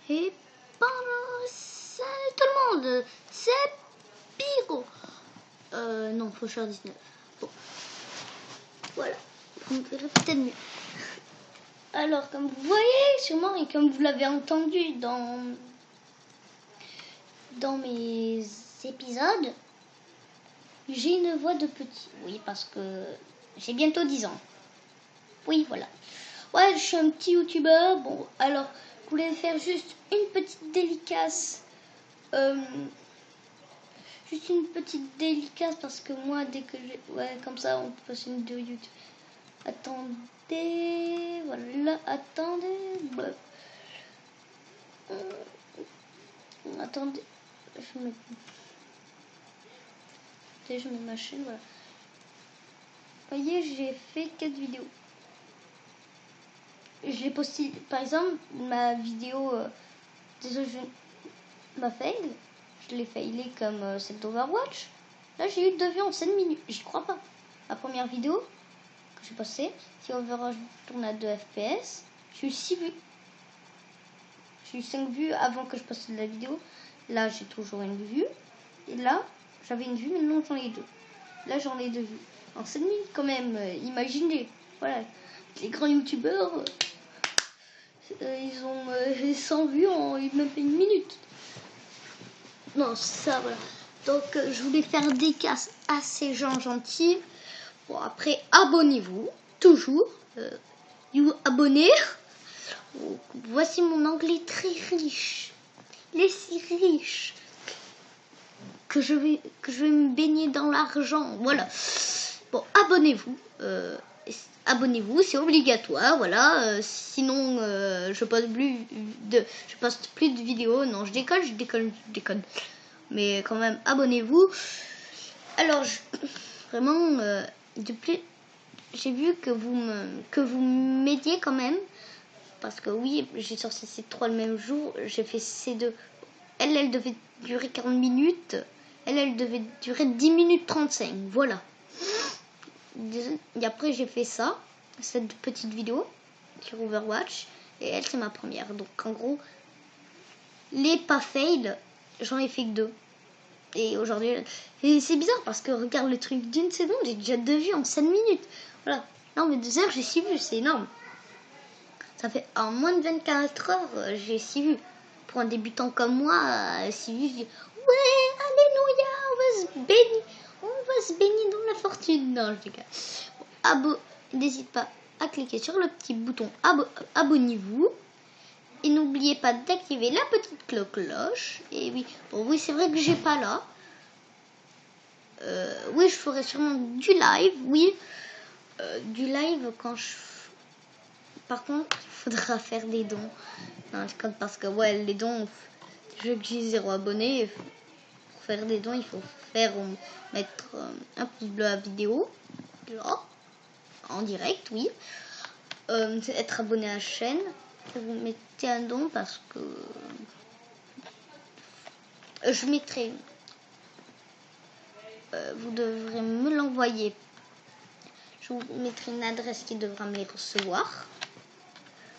Et salut tout le monde, c'est Pyro. Non, Faucheur 19. Bon, voilà, on verrait peut-être mieux. Alors, comme vous voyez sûrement et comme vous l'avez entendu dans mes épisodes, j'ai une voix de petit. Oui, parce que j'ai bientôt 10 ans. Oui, voilà. Ouais, je suis un petit youtubeur. Bon, alors, je voulais faire juste une petite dédicace. Juste une petite dédicace parce que moi, dès que j'ai... Ouais, comme ça, on peut passer une vidéo YouTube. Attendez... Voilà, attendez... Bref. Attendez... Je mets ma chaîne, voilà. Vous voyez, j'ai fait 4 vidéos. Je l'ai posté, par exemple, ma vidéo... désolé, ma fail. Je l'ai failé comme celle d'Overwatch. Là, j'ai eu 2 vues en 7 minutes. J'y crois pas. Ma première vidéo que j'ai postée, si Overwatch tourne à 2 FPS, j'ai eu 6 vues. J'ai eu 5 vues avant que je poste la vidéo. Là, j'ai toujours une vue. Et là, j'avais une vue, maintenant j'en ai 2. Là, j'en ai 2 vues. En 7 minutes quand même, imaginez. Voilà, les grands youtubeurs, ils ont 100 vues en même pas une minute. Non, ça, voilà. Donc, je voulais faire des casses à ces gens gentils. Bon, après, abonnez-vous, toujours. Abonnez. Voici mon anglais très riche. Il est si riche que je vais me baigner dans l'argent. Voilà. Bon, abonnez-vous. Abonnez-vous, c'est obligatoire. Voilà. Sinon, je poste plus de vidéos. Non, je déconne. Mais quand même, abonnez-vous. Alors, vraiment, depuis, j'ai vu que vous m'aidiez quand même. Parce que oui, j'ai sorti ces 3 le même jour. J'ai fait ces 2. Elle devait durer 40 minutes. Elle devait durer 10 minutes 35. Voilà. Et après, j'ai fait ça. Cette petite vidéo sur Overwatch. Et elle, c'est ma première. Donc, en gros, les pas fail, j'en ai fait que 2. Et aujourd'hui, c'est bizarre parce que regarde le truc d'une seconde, j'ai déjà 2 vues en 7 minutes. Voilà. Non, mais 2 heures, j'ai 6 vues. C'est énorme. Ça fait en moins de 24 heures, j'ai 6 vues. Pour un débutant comme moi, 6 vues, je dis ouais, alléluia, on va se baigner dans la fortune. Non, je dis que n'hésite pas à cliquer sur le petit bouton abonnez-vous. Et n'oubliez pas d'activer la petite cloche. Et oui, bon, oui, c'est vrai que j'ai pas là. Oui, je ferai sûrement du live, oui. Du live quand je... Par contre, il faudra faire des dons. Non, parce que ouais, les dons, je veux que j'ai 0 abonnés. Pour faire des dons, il faut mettre un pouce bleu à la vidéo. Là, en direct, oui. Être abonné à la chaîne. Vous mettez un don parce que je mettrai. Vous devrez me l'envoyer. Je vous mettrai une adresse qui devra me les recevoir.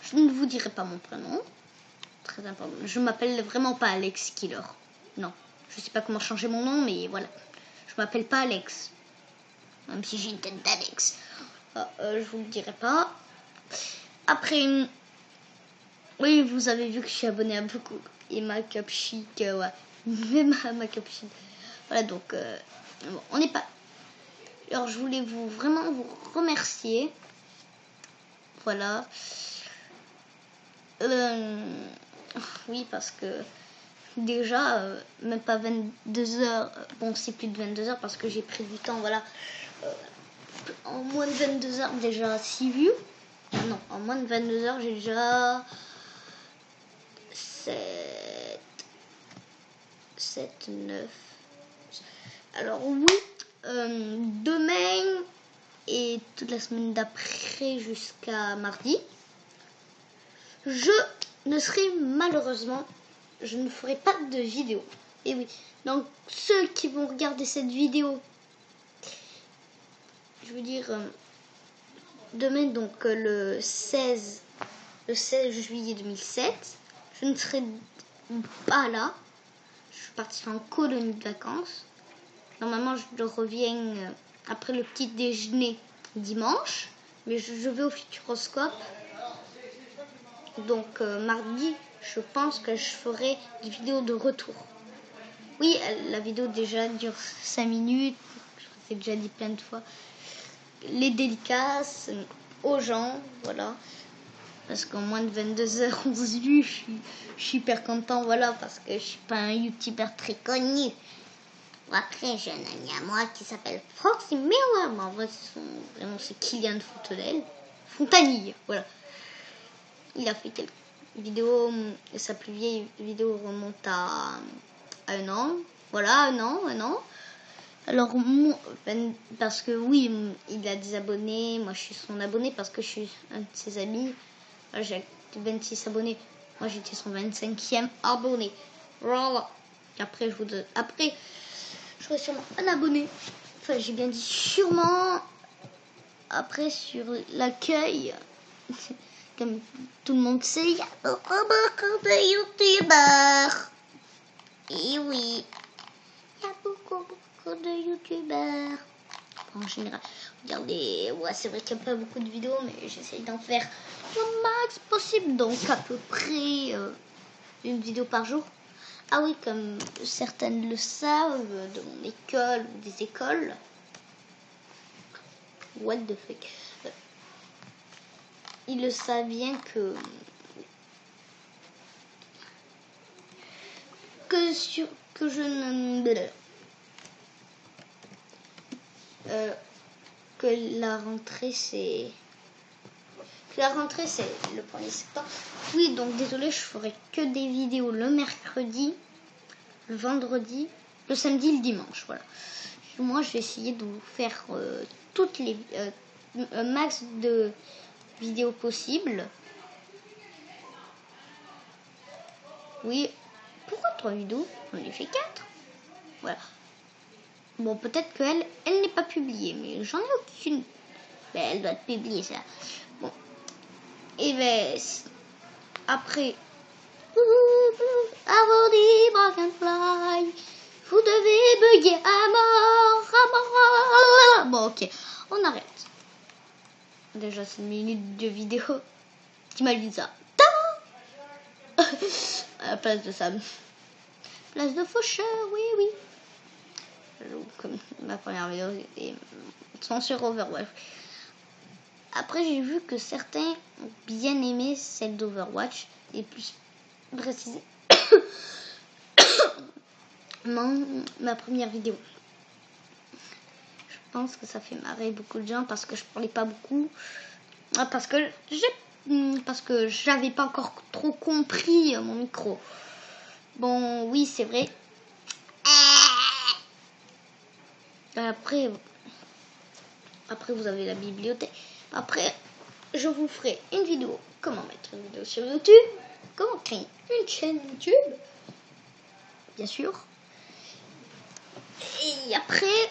Je ne vous dirai pas mon prénom. Très important. Je m'appelle vraiment pas Alex Killer. Non. Je sais pas comment changer mon nom, mais voilà. Je m'appelle pas Alex. Même si j'ai une tête d'Alex. Je vous le dirai pas. Après, oui, vous avez vu que je suis abonné à beaucoup. Et ma Chic, ouais. Même ma Chic. Voilà, donc, bon, on n'est pas... Alors, je voulais vraiment vous remercier. Voilà. Oui, parce que déjà, même pas 22 heures. Bon, c'est plus de 22 heures parce que j'ai pris du temps, voilà. En moins de 22 heures, déjà 6 vues. Non, en moins de 22 heures, j'ai déjà 7, 9. Alors oui, demain et toute la semaine d'après jusqu'à mardi, je ne ferai pas de vidéo. Et oui, donc ceux qui vont regarder cette vidéo, je veux dire, demain, donc le 16 juillet 2007, je ne serai pas là. Je partirai en colonie de vacances. Normalement, je reviens après le petit déjeuner dimanche. Mais je vais au Futuroscope. Donc, mardi, je pense que je ferai des vidéos de retour. Oui, la vidéo déjà dure 5 minutes. Je l'ai déjà dit plein de fois. Les dédicaces aux gens, voilà. Parce qu'en moins de 22h11 vues, je suis hyper content, voilà, parce que je suis pas un youtubeur très connu. Après, j'ai un ami à moi qui s'appelle Foxy Miller. Mais en vrai, c'est Kylian Fontanille, voilà. Il a fait quelques vidéos, sa plus vieille vidéo remonte à 1 an. Voilà, un an. Alors, parce que oui, il a des abonnés. Moi, je suis son abonné parce que je suis un de ses amis. J'ai 26 abonnés. Moi, j'étais son 25e abonné. Voilà. Après, j'aurai sûrement un abonné. Enfin, j'ai bien dit sûrement. Après, sur l'accueil, comme tout le monde sait, il y a beaucoup de youtubeurs. Et oui, il y a beaucoup de youtubeurs. En général, regardez, ouais, c'est vrai qu'il n'y a pas beaucoup de vidéos, mais j'essaye d'en faire le max possible. Donc, à peu près une vidéo par jour. Ah oui, comme certaines le savent, de mon école ou des écoles. What the fuck. Ils le savent bien que je ne... que la rentrée, c'est... La rentrée, c'est le 1er septembre. Oui, donc désolé, je ferai que des vidéos le mercredi, le vendredi, le samedi, le dimanche. Voilà. Moi, je vais essayer de vous faire toutes les un max de vidéos possibles. Oui. Pourquoi 3 vidéos? On les fait 4. Voilà. Bon, peut-être qu'elle n'est pas publiée, mais j'en ai aucune. Ben, elle doit être publiée, ça. Bon. Et ben, après... Avant des Dragonfly, vous devez bugger à mort. Bon, ok, on arrête. Déjà, c'est 1 minute de vidéo. T'imagines ça? À la place de ça. Place de faucheur, oui. Comme ma première vidéo, c'était sans sur Overwatch. Après, j'ai vu que certains ont bien aimé celle d'Overwatch et plus précisé ma première vidéo. Je pense que ça fait marrer beaucoup de gens parce que je parlais pas beaucoup, parce que j'avais pas encore trop compris mon micro. Bon, oui, c'est vrai. Après, vous avez la bibliothèque. Après, je vous ferai une vidéo. Comment mettre une vidéo sur YouTube. Comment créer une chaîne YouTube. Bien sûr. Et après,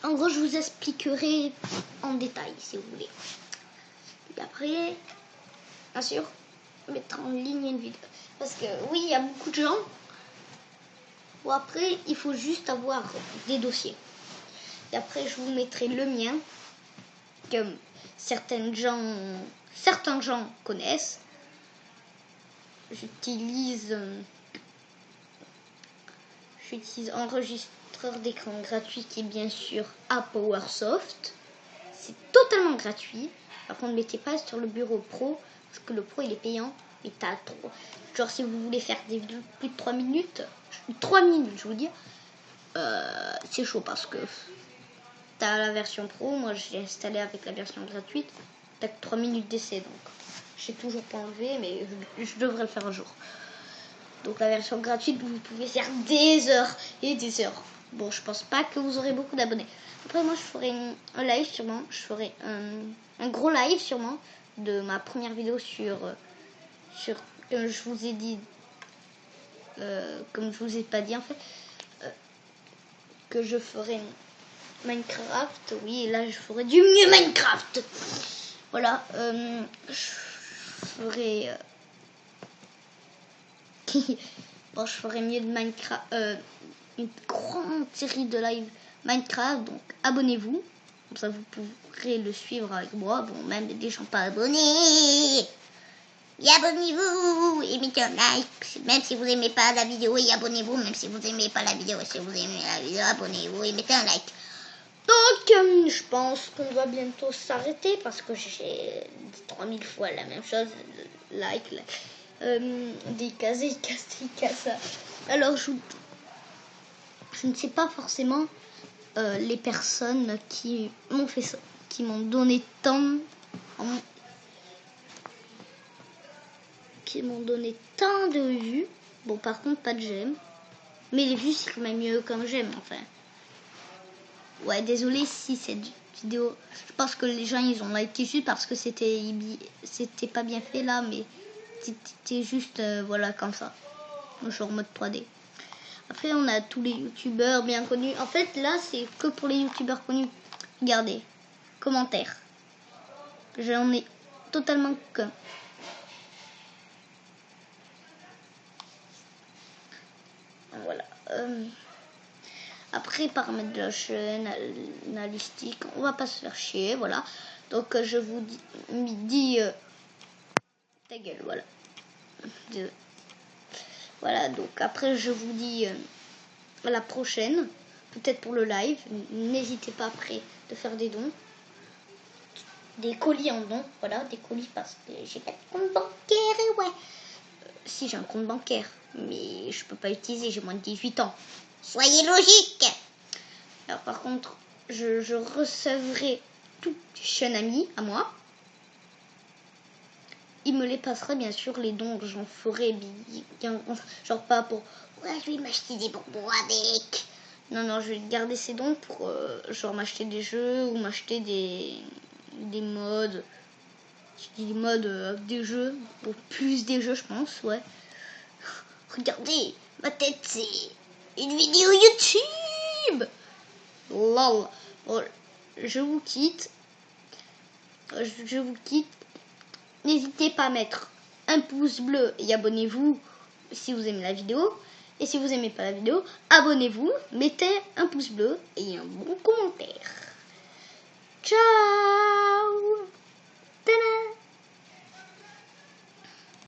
en gros, je vous expliquerai en détail, si vous voulez. Et après, bien sûr, mettre en ligne une vidéo. Parce que, oui, il y a beaucoup de gens. Ou après, il faut juste avoir des dossiers. Et après, je vous mettrai le mien, que certains gens connaissent. J'utilise enregistreur d'écran gratuit qui est bien sûr à PowerSoft. C'est totalement gratuit. Par contre, ne mettez pas sur le bureau pro parce que le pro il est payant. Et t'as trop. Genre si vous voulez faire des vidéos de plus de 3 minutes, je vous dis, c'est chaud parce que t'as la version pro. Moi j'ai installé avec la version gratuite. T'as que 3 minutes d'essai donc. J'ai toujours pas enlevé mais je devrais le faire un jour. Donc la version gratuite, vous pouvez faire des heures et des heures. Bon, je pense pas que vous aurez beaucoup d'abonnés. Après, moi, je ferai un live sûrement. Je ferai un gros live sûrement de ma première vidéo sur comme je vous ai dit, comme je vous ai pas dit en fait, que je ferai Minecraft. Oui, et là, je ferai du mieux Minecraft. Voilà, je ferai... Bon, je ferai mieux de Minecraft, une grande série de live Minecraft, donc abonnez-vous. Comme ça, vous pourrez le suivre avec moi. Bon, même des gens pas abonnés. Et abonnez-vous et mettez un like. Même si vous n'aimez pas la vidéo, et abonnez-vous. Même si vous n'aimez pas la vidéo, si vous aimez la vidéo, abonnez-vous et mettez un like. Donc, je pense qu'on va bientôt s'arrêter parce que j'ai dit 3000 fois la même chose. Like, des cases. Alors, je ne sais pas forcément les personnes qui m'ont fait ça, qui m'ont donné tant de vues. Bon, par contre, pas de j'aime. Mais les vues, c'est quand même mieux comme j'aime, enfin. Ouais, désolé si cette vidéo... Je pense que les gens, ils ont liké juste parce que c'était pas bien fait là, mais c'était juste, voilà, comme ça. Genre mode 3D. Après, on a tous les youtubeurs bien connus. En fait, là, c'est que pour les youtubeurs connus. Regardez, commentaires. J'en ai totalement que... Voilà. Après, paramètres de la chaîne, analytique, on va pas se faire chier, voilà. Donc, je vous dis ta gueule, voilà. Voilà, donc après, je vous dis à la prochaine, peut-être pour le live. N'hésitez pas après de faire des dons. Des colis en don, voilà, des colis parce que j'ai pas de compte bancaire, et ouais. Si, j'ai un compte bancaire, mais je peux pas l'utiliser, j'ai moins de 18 ans. Soyez logique. Alors par contre, je recevrai tout chez un ami à moi. Il me les passera bien sûr, les dons, j'en ferai bien, genre pas pour ouais, je vais m'acheter des bonbons avec. Non, je vais garder ces dons pour genre m'acheter des jeux ou m'acheter des mods. Des mods avec des jeux, pour plus des jeux je pense, ouais. Regardez, ma tête c'est une vidéo YouTube. Lol. Bon, je vous quitte. N'hésitez pas à mettre un pouce bleu et abonnez-vous si vous aimez la vidéo. Et si vous aimez pas la vidéo, abonnez-vous, mettez un pouce bleu et un bon commentaire. Ciao!